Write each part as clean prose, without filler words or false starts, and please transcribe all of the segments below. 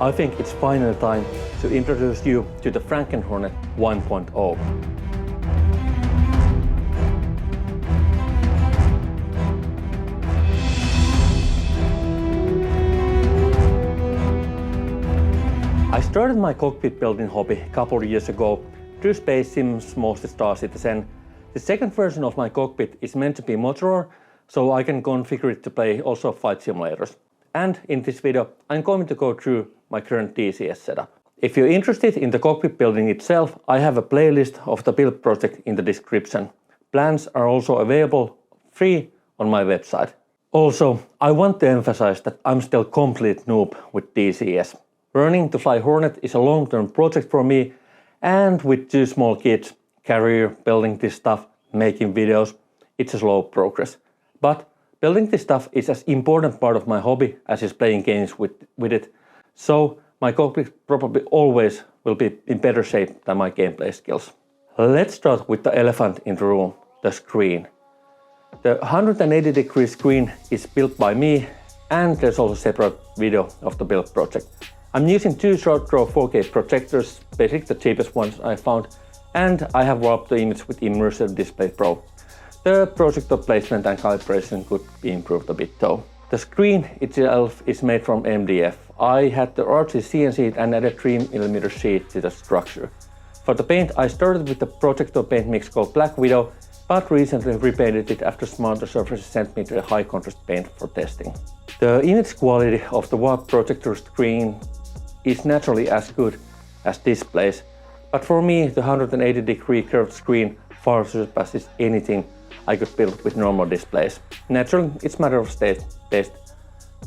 I think it's finally time to introduce you to the Franken Hornet 1.0. I started my cockpit building hobby a couple of years ago through space sims, mostly Star Citizen. The second version of my cockpit is meant to be modular, so I can configure it to play also flight simulators. And in this video, I'm going to go through my current DCS setup. If you're interested in the cockpit building itself, I have a playlist of the build project in the description. Plans are also available free on my website. Also, I want to emphasize that I'm still complete noob with DCS. Learning to fly Hornet is a long-term project for me, and with 2 small kids, career, building this stuff, making videos, it's a slow progress. But building this stuff is as important part of my hobby as is playing games with it, so my cockpit probably always will be in better shape than my gameplay skills. Let's start with the elephant in the room, the screen. The 180-degree screen is built by me, and there's also a separate video of the build project. I'm using 2 short draw 4K projectors, basically the cheapest ones I found, and I have warped the image with Immersive Display Pro. The projector placement and calibration could be improved a bit though. The screen itself is made from MDF. I had the RC CNC and added 3mm sheet to the structure. For the paint, I started with the projector paint mix called Black Widow, but recently repainted it after Smarter Surfaces sent me to a high contrast paint for testing. The image quality of the warp projector screen is naturally as good as displays, but for me the 180-degree curved screen far surpasses anything I could build with normal displays. Naturally, it's a matter of taste,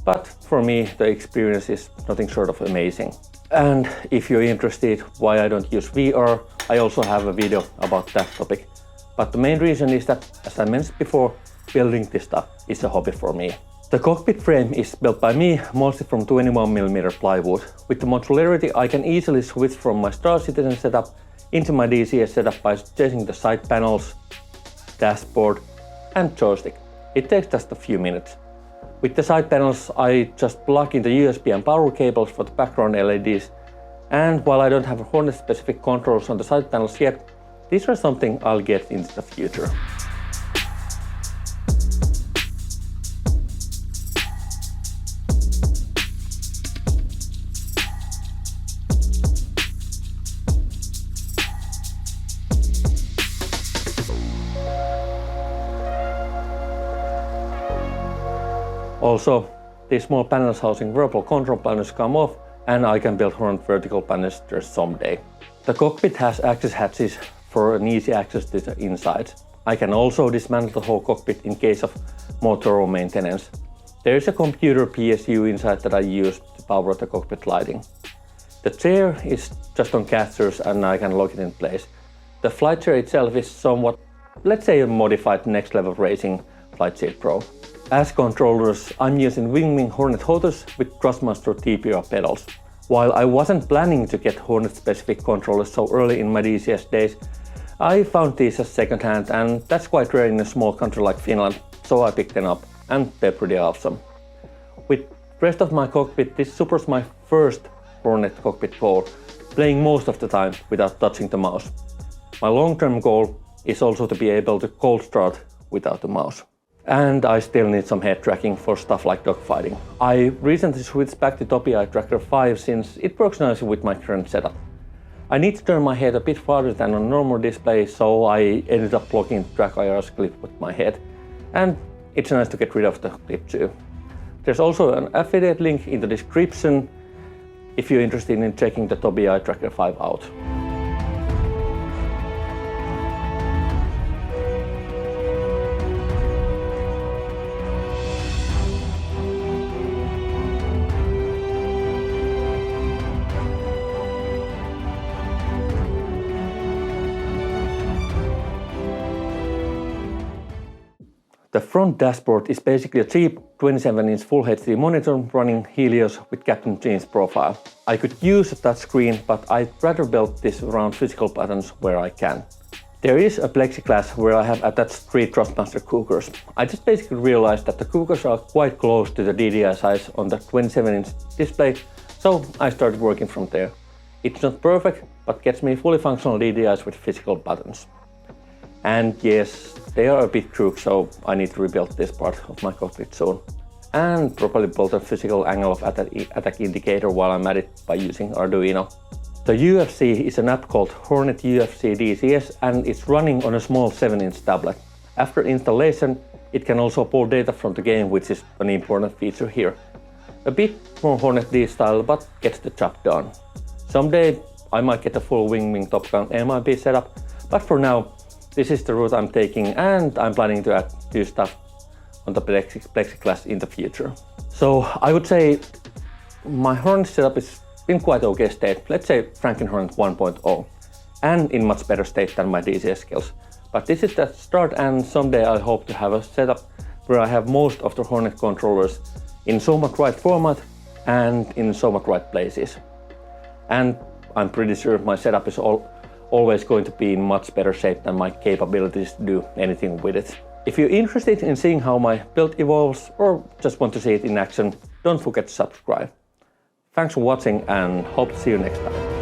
but for me the experience is nothing short of amazing. And if you're interested why I don't use VR, I also have a video about that topic. But the main reason is that, as I mentioned before, building this stuff is a hobby for me. The cockpit frame is built by me, mostly from 21mm plywood. With the modularity, I can easily switch from my Star Citizen setup into my DCS setup by changing the side panels, dashboard and joystick. It takes just a few minutes. With the side panels, I just plug in the USB and power cables for the background LEDs, and while I don't have Hornet specific controls on the side panels yet, these are something I'll get in the future. Also, these small panels housing verbal control panels come off, and I can build Hornet vertical banisters someday. The cockpit has access hatches for an easy access to the inside. I can also dismantle the whole cockpit in case of more thorough maintenance. There is a computer PSU inside that I use to power the cockpit lighting. The chair is just on casters and I can lock it in place. The flight chair itself is somewhat, let's say, a modified next level racing Flight Chair Pro. As controllers, I'm using Wing Hornet Hotus with Thrustmaster TPR pedals. While I wasn't planning to get Hornet specific controllers so early in my DCS days, I found these as secondhand, and that's quite rare in a small country like Finland, so I picked them up, and they're pretty awesome. With the rest of my cockpit, this supports my first Hornet cockpit goal, playing most of the time without touching the mouse. My long-term goal is also to be able to cold start without the mouse. And I still need some head tracking for stuff like dogfighting. I recently switched back to Tobii Eye Tracker 5 since it works nicely with my current setup. I need to turn my head a bit farther than on normal display, so I ended up blocking the track IR's clip with my head. And it's nice to get rid of the clip too. There's also an affiliate link in the description if you're interested in checking the Tobii Eye Tracker 5 out. The front dashboard is basically a cheap 27-inch Full HD monitor running Helios with Captain Jeans profile. I could use a touchscreen, but I'd rather build this around physical buttons where I can. There is a plexiglass where I have attached 3 Thrustmaster cookers. I just basically realized that the cookers are quite close to the DDI size on the 27-inch display, So I started working from there. It's not perfect, but gets me fully functional DDIs with physical buttons. And yes, they are a bit crooked, so I need to rebuild this part of my cockpit soon. And probably build a physical angle of attack indicator while I'm at it by using Arduino. The UFC is an app called Hornet UFC DCS and it's running on a small 7-inch tablet. After installation, it can also pull data from the game, which is an important feature here. A bit more Hornet D style, but gets the job done. Someday I might get a full wing Top Gun MIB setup, but for now, this is the route I'm taking and I'm planning to add new stuff on the plexiglass in the future. So I would say my Hornet setup is in quite okay state, let's say Franken Hornet 1.0, and in much better state than my DCS skills. But this is the start, and someday I hope to have a setup where I have most of the Hornet controllers in so much right format and in so much right places. And I'm pretty sure my setup is always going to be in much better shape than my capabilities to do anything with it. If you're interested in seeing how my build evolves or just want to see it in action, don't forget to subscribe. Thanks for watching and hope to see you next time.